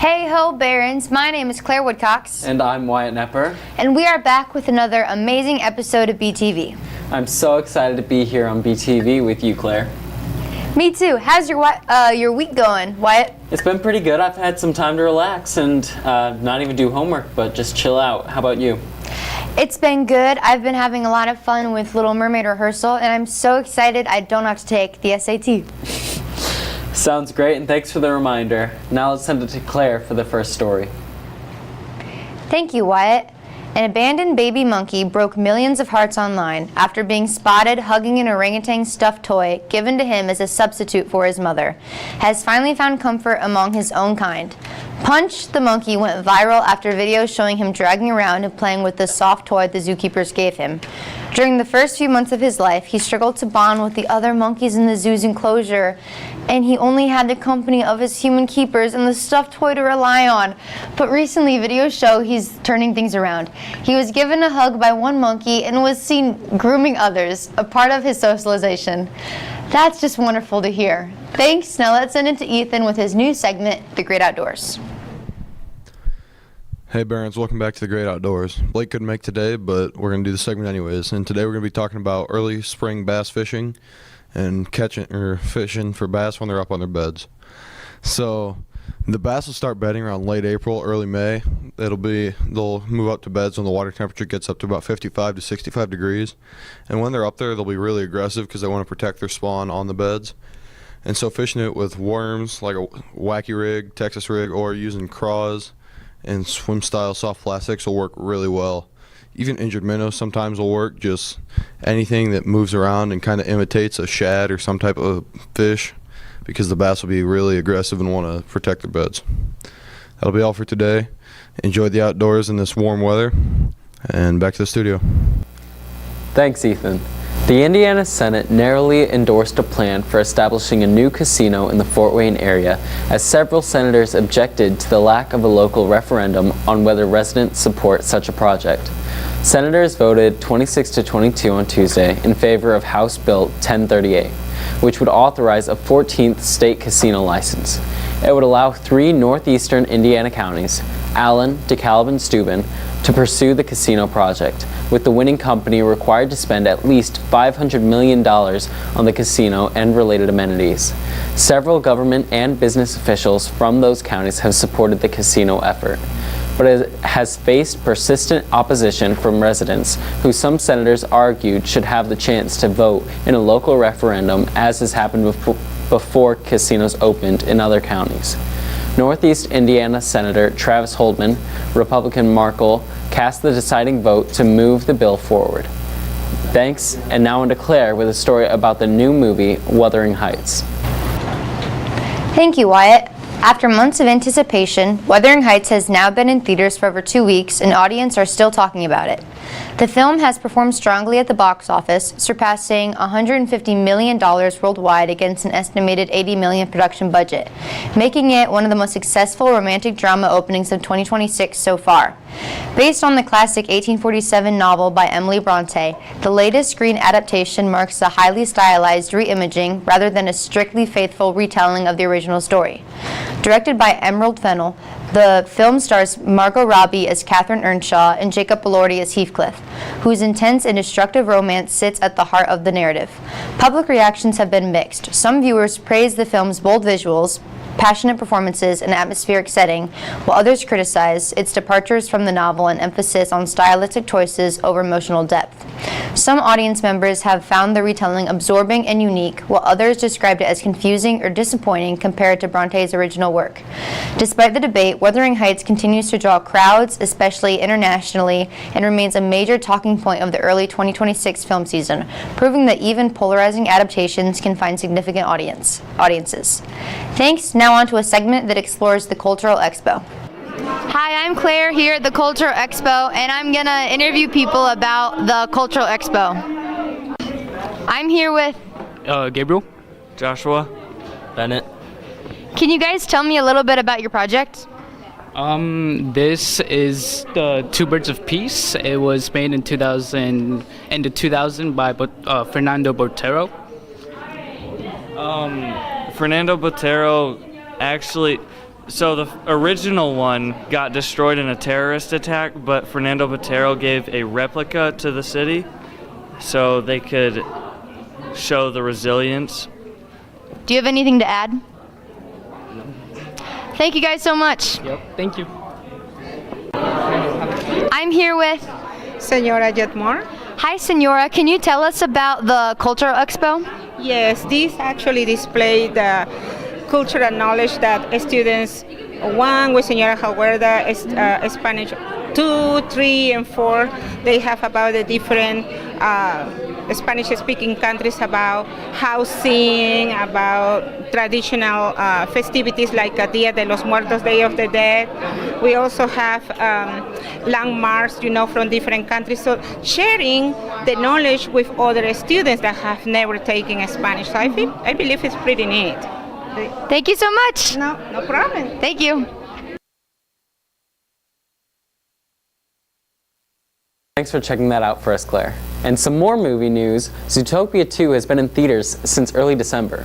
Hey ho, Barons. My name is Claire Woodcox. And I'm Wyatt Nepper. And we are back with another amazing episode of BTV. I'm so excited to be here on BTV with you, Claire. Me too. How's your week going, Wyatt? It's been pretty good. I've had some time to relax and not even do homework, but just chill out. How about you? It's been good. I've been having a lot of fun with Little Mermaid rehearsal, and I'm so excited I don't have to take the SAT. Sounds great, and thanks for the reminder. Now let's send it to Claire for the first story. Thank you, Wyatt. An abandoned baby monkey broke millions of hearts online after being spotted hugging an orangutan stuffed toy given to him as a substitute for his mother, has finally found comfort among his own kind. Punch the monkey went viral after videos showing him dragging around and playing with the soft toy the zookeepers gave him. During the first few months of his life, he struggled to bond with the other monkeys in the zoo's enclosure, and he only had the company of his human keepers and the stuffed toy to rely on. But recently, videos show he's turning things around. He was given a hug by one monkey and was seen grooming others, a part of his socialization. That's just wonderful to hear. Thanks. Now let's send it to Ethan with his new segment, The Great Outdoors. Hey Barons, welcome back to The Great Outdoors. Blake couldn't make today, but we're going to do the segment anyways. And today we're going to be talking about early spring bass fishing and catching or fishing for bass when they're up on their beds. So the bass will start bedding around late April, early May. They'll move up to beds when the water temperature gets up to about 55 to 65 degrees. And when they're up there, they'll be really aggressive because they want to protect their spawn on the beds. And so fishing it with worms, like a wacky rig, Texas rig, or using craws and swim style soft plastics will work really well. Even injured minnows sometimes will work, just anything that moves around and kind of imitates a shad or some type of fish, because the bass will be really aggressive and want to protect their beds. That'll be all for today. Enjoy the outdoors in this warm weather, and back to the studio. Thanks, Ethan. The Indiana Senate narrowly endorsed a plan for establishing a new casino in the Fort Wayne area, as several senators objected to the lack of a local referendum on whether residents support such a project. Senators voted 26 to 22 on Tuesday in favor of House Bill 1038, which would authorize a 14th state casino license. It would allow 3 northeastern Indiana counties, Allen, DeKalb, and Steuben, to pursue the casino project, with the winning company required to spend at least $500 million on the casino and related amenities. Several government and business officials from those counties have supported the casino effort, but it has faced persistent opposition from residents who some senators argued should have the chance to vote in a local referendum, as has happened before casinos opened in other counties. Northeast Indiana Senator Travis Holdman, Republican Markle, cast the deciding vote to move the bill forward. Thanks, and now on to Claire with a story about the new movie, Wuthering Heights. Thank you, Wyatt. After months of anticipation, Wuthering Heights has now been in theaters for over 2 weeks, and audiences are still talking about it. The film has performed strongly at the box office, surpassing $150 million worldwide against an estimated $80 million production budget, making it one of the most successful romantic drama openings of 2026 so far. Based on the classic 1847 novel by Emily Bronte, the latest screen adaptation marks a highly stylized reimaging rather than a strictly faithful retelling of the original story. Directed by Emerald Fennell, the film stars Margot Robbie as Catherine Earnshaw and Jacob Elordi as Heathcliff, whose intense and destructive romance sits at the heart of the narrative. Public reactions have been mixed. Some viewers praise the film's bold visuals, passionate performances, and atmospheric setting, while others criticize its departures from the novel and emphasis on stylistic choices over emotional depth. Some audience members have found the retelling absorbing and unique, while others described it as confusing or disappointing compared to Bronte's original work. Despite the debate, Wuthering Heights continues to draw crowds, especially internationally, and remains a major talking point of the early 2026 film season, proving that even polarizing adaptations can find significant audiences. Thanks. Now on to a segment that explores the Cultural Expo. Hi, I'm Claire here at the Cultural Expo, and I'm going to interview people about the Cultural Expo. I'm here with Gabriel, Joshua, Bennett. Can you guys tell me a little bit about your project? This is the Two Birds of Peace. It was made in 2000 by Fernando Botero. Fernando Botero actually So the original one got destroyed in a terrorist attack, but Fernando Botero gave a replica to the city so they could show the resilience. Do you have anything to add? Thank you guys so much. Yep, thank you. I'm here with... Senora Jetmore. Hi, Senora. Can you tell us about the Cultural Expo? Yes, this actually displayed the cultural knowledge that students, one with Senora Jaguarda, Spanish 2, 3, and 4, they have about the different Spanish-speaking countries about housing, about traditional festivities like Dia de los Muertos, Day of the Dead. We also have landmarks, from different countries. So sharing the knowledge with other students that have never taken Spanish. So I believe it's pretty neat. Thank you so much. No problem. Thank you. Thanks for checking that out for us, Claire. And some more movie news, Zootopia 2 has been in theaters since early December.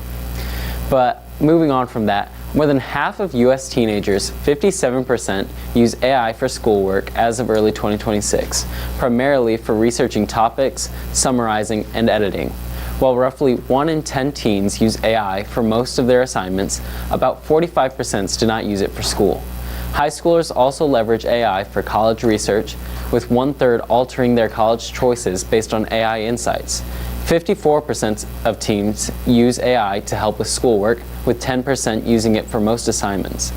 But moving on from that, more than half of US teenagers, 57%, use AI for schoolwork as of early 2026, primarily for researching topics, summarizing, and editing. While roughly 1 in 10 teens use AI for most of their assignments, about 45% do not use it for school. High schoolers also leverage AI for college research, with 1/3 altering their college choices based on AI insights. 54% of teens use AI to help with schoolwork, with 10% using it for most assignments.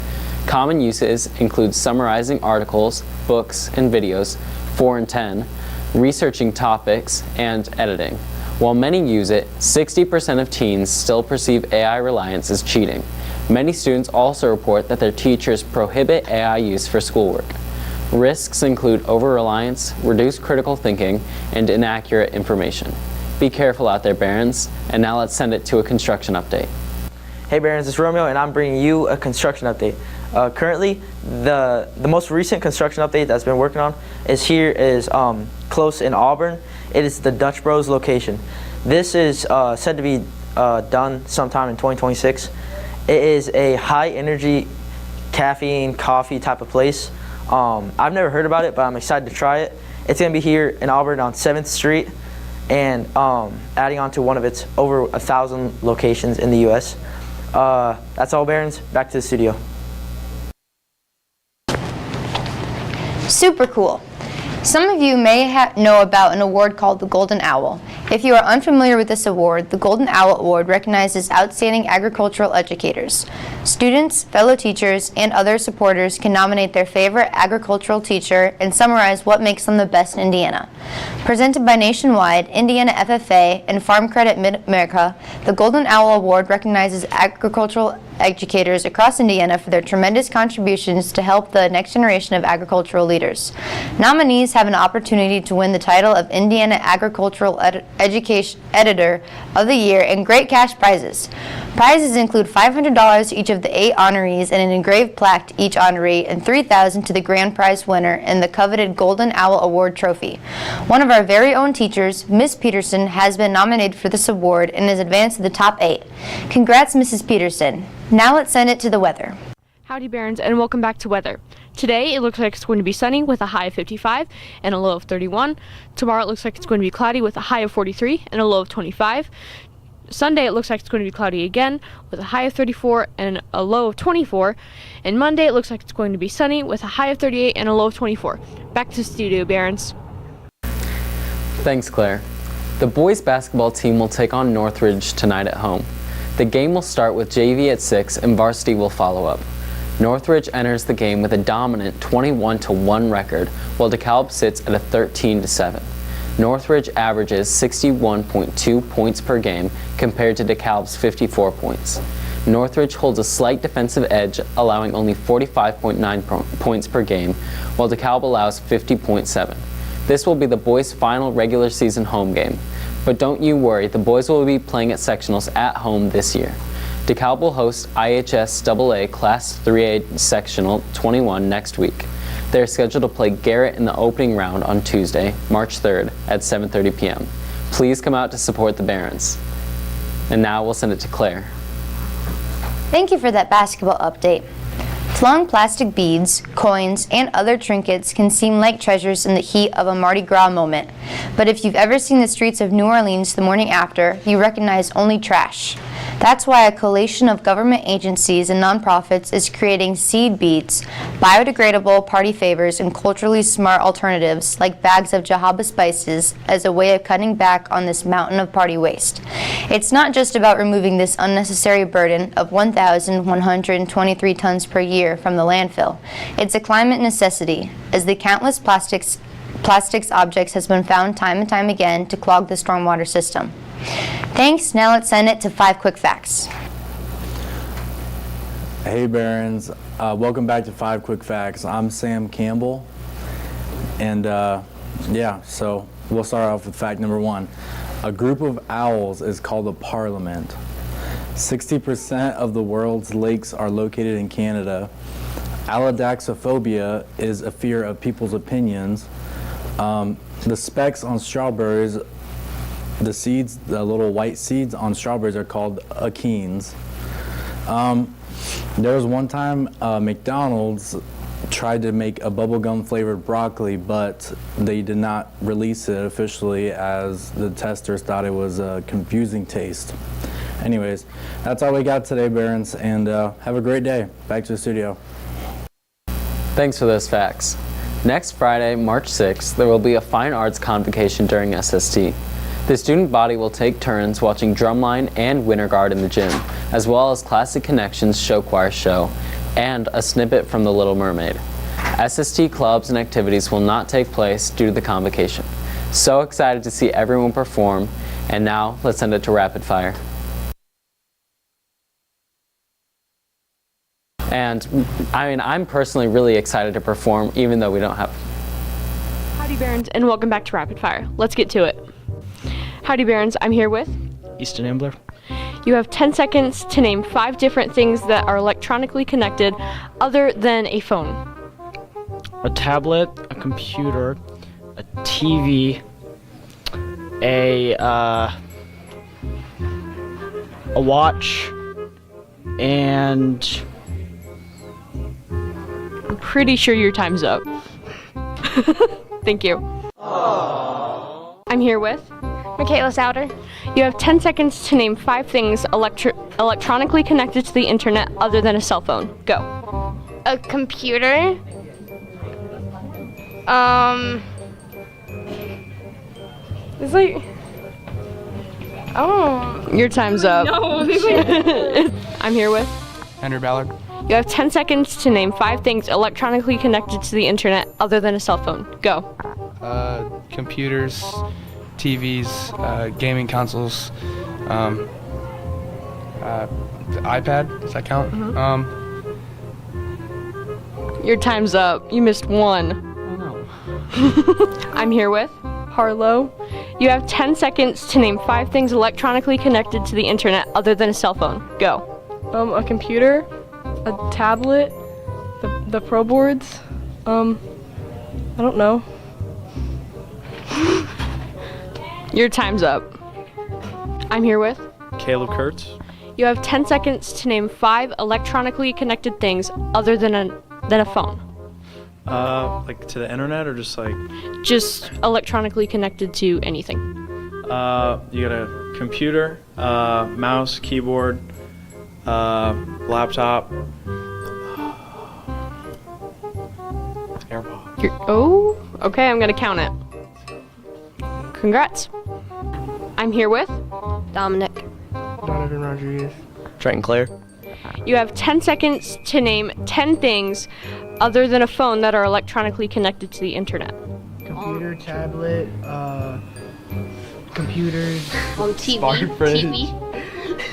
Common uses include summarizing articles, books, and videos, 4 in 10, researching topics, and editing. While many use it, 60% of teens still perceive AI reliance as cheating. Many students also report that their teachers prohibit AI use for schoolwork. Risks include over-reliance, reduced critical thinking, and inaccurate information. Be careful out there, Barons. And now let's send it to a construction update. Hey Barons, it's Romeo, and I'm bringing you a construction update. Currently, the most recent construction update that's been working on is close in Auburn. It is the Dutch Bros location. This is said to be done sometime in 2026. It is a high energy caffeine coffee type of place. I've never heard about it, but I'm excited to try it. It's going to be here in Auburn on 7th Street and adding on to one of its over 1,000 locations in the U.S. That's all, Barons. Back to the studio. Super cool. Some of you may know about an award called the Golden Owl. If you are unfamiliar with this award, the Golden Owl Award recognizes outstanding agricultural educators. Students, fellow teachers, and other supporters can nominate their favorite agricultural teacher and summarize what makes them the best in Indiana. Presented by Nationwide, Indiana FFA, and Farm Credit Mid-America, the Golden Owl Award recognizes agricultural educators across Indiana for their tremendous contributions to help the next generation of agricultural leaders. Nominees have an opportunity to win the title of Indiana Agricultural Education Editor of the Year and great cash prizes. Prizes include $500 to each of the 8 honorees and an engraved plaque to each honoree, and $3,000 to the grand prize winner in the coveted Golden Owl Award trophy. One of our very own teachers, Miss Peterson, has been nominated for this award and is advanced to the top 8. Congrats, Mrs. Peterson. Now let's send it to the weather. Howdy Barons, and welcome back to weather. Today it looks like it's going to be sunny with a high of 55 and a low of 31. Tomorrow it looks like it's going to be cloudy with a high of 43 and a low of 25. Sunday it looks like it's going to be cloudy again with a high of 34 and a low of 24. And Monday it looks like it's going to be sunny with a high of 38 and a low of 24. Back to the studio, Barons. Thanks, Claire. The boys basketball team will take on Northridge tonight at home. The game will start with JV at 6 and varsity will follow up. Northridge enters the game with a dominant 21-1 record, while DeKalb sits at a 13-7. Northridge averages 61.2 points per game compared to DeKalb's 54 points. Northridge holds a slight defensive edge, allowing only 45.9 points per game, while DeKalb allows 50.7. This will be the boys' final regular season home game. But don't you worry, the boys will be playing at sectionals at home this year. DeKalb will host IHS AA Class 3A Sectional 21 next week. They are scheduled to play Garrett in the opening round on Tuesday, March 3rd at 7:30 p.m. Please come out to support the Barons. And now we'll send it to Claire. Thank you for that basketball update. Flung plastic beads, coins, and other trinkets can seem like treasures in the heat of a Mardi Gras moment. But if you've ever seen the streets of New Orleans the morning after, you recognize only trash. That's why a coalition of government agencies and nonprofits is creating seed beads, biodegradable party favors, and culturally smart alternatives like bags of jojoba spices as a way of cutting back on this mountain of party waste. It's not just about removing this unnecessary burden of 1,123 tons per year from the landfill. It's a climate necessity, as the countless plastics objects has been found time and time again to clog the stormwater system. Thanks. Now let's send it to 5 quick facts. Hey Barons, welcome back to 5 Quick Facts. I'm Sam Campbell, and so we'll start off with fact number 1. A group of owls is called a parliament. 60% of the world's lakes are located in Canada. Allodaxophobia is a fear of people's opinions. The specks on strawberries, the seeds, the little white seeds on strawberries are called achenes. There was one time McDonald's tried to make a bubblegum flavored broccoli, but they did not release it officially as the testers thought it was a confusing taste. Anyways, that's all we got today, Barons, and have a great day. Back to the studio. Thanks for those facts. Next Friday, March 6th, there will be a fine arts convocation during SST. The student body will take turns watching Drumline and Winter Guard in the gym, as well as Classic Connections show choir show, and a snippet from The Little Mermaid. SST clubs and activities will not take place due to the convocation. So excited to see everyone perform, and now let's send it to Rapid Fire. And I'm personally really excited to perform, even though we don't have. Howdy Barons, and welcome back to Rapid Fire. Let's get to it. Howdy Barons, I'm here with Easton Ambler. You have 10 seconds to name 5 different things that are electronically connected other than a phone. A tablet, a computer, a TV, a watch, and I'm pretty sure your time's up. Thank you. Aww. I'm here with Michaela Souter. You have 10 seconds to name 5 things electronically connected to the internet other than a cell phone. Go. A computer. It's like, oh. Your time's up. No. I'm here with Andrew Ballard. You have 10 seconds to name 5 things electronically connected to the internet other than a cell phone. Go. Computers, TVs, gaming consoles, the iPad, does that count? Mm-hmm. Your time's up. You missed one. Oh no. I'm here with Harlow. You have 10 seconds to name 5 things electronically connected to the internet other than a cell phone. Go. A computer, a tablet, the Pro boards, I don't know. Your time's up. I'm here with Caleb Kurtz. You have 10 seconds to name 5 electronically connected things other than a phone. Like to the internet or just like? Just electronically connected to anything. You got a computer, mouse, keyboard, laptop, AirPod. Oh, okay, I'm gonna count it. Congrats. I'm here with Dominic. Donovan Rodriguez. Trenton Clare. You have 10 seconds to name 10 things other than a phone that are electronically connected to the internet. Computer, tablet, TV. computers, TV.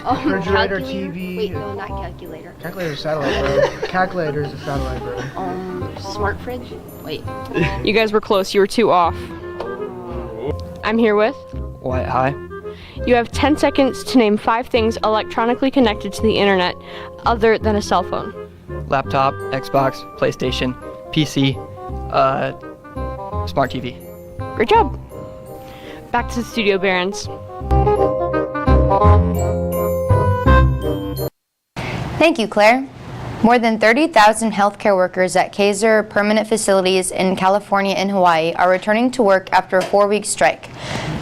refrigerator, Calculator. TV. Wait, no, not calculator. Calculator's a satellite, bro. Calculator's a satellite, bro. Smart fridge. Wait. You guys were close. You were 2 off. I'm here with Wyatt High. You have 10 seconds to name 5 things electronically connected to the internet other than a cell phone. Laptop, Xbox, PlayStation, PC, smart TV. Great job. Back to the studio, Barons. Thank you, Claire. More than 30,000 healthcare workers at Kaiser permanent facilities in California and Hawaii are returning to work after a 4-week strike.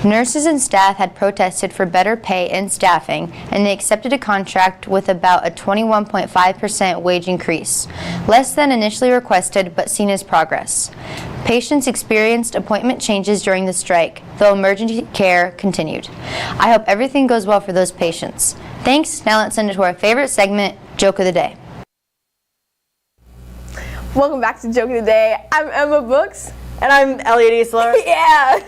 Nurses and staff had protested for better pay and staffing, and they accepted a contract with about a 21.5% wage increase, less than initially requested but seen as progress. Patients experienced appointment changes during the strike, though emergency care continued. I hope everything goes well for those patients. Thanks. Now let's send it to our favorite segment, Joke of the Day. Welcome back to Joke of the Day. I'm Emma Brooks. And I'm Elliot Easler. Yeah.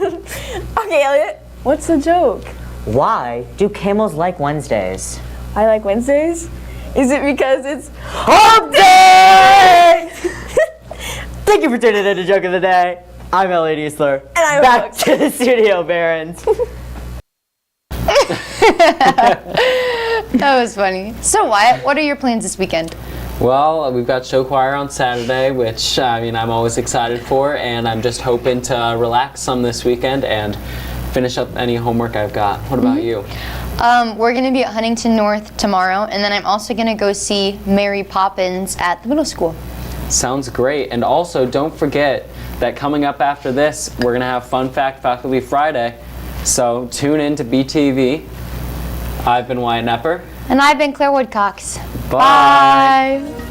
Okay, Elliot, what's the joke? Why do camels like Wednesdays? I like Wednesdays? Is it because it's Hump Day? Thank you for tuning in to Joke of the Day. I'm Elliot Easler. And I'm back Brooks. to the studio, Barons. That was funny. So Wyatt, what are your plans this weekend? Well, we've got show choir on Saturday, which I'm always excited for, and I'm just hoping to relax some this weekend and finish up any homework I've got. What about you? We're going to be at Huntington North tomorrow, and then I'm also going to go see Mary Poppins at the middle school. Sounds great. And also, don't forget that coming up after this, we're going to have Fun Fact Faculty Friday. So tune in to BTV. I've been Wyatt Nepper. And I've been Claire Woodcox. Bye. Bye.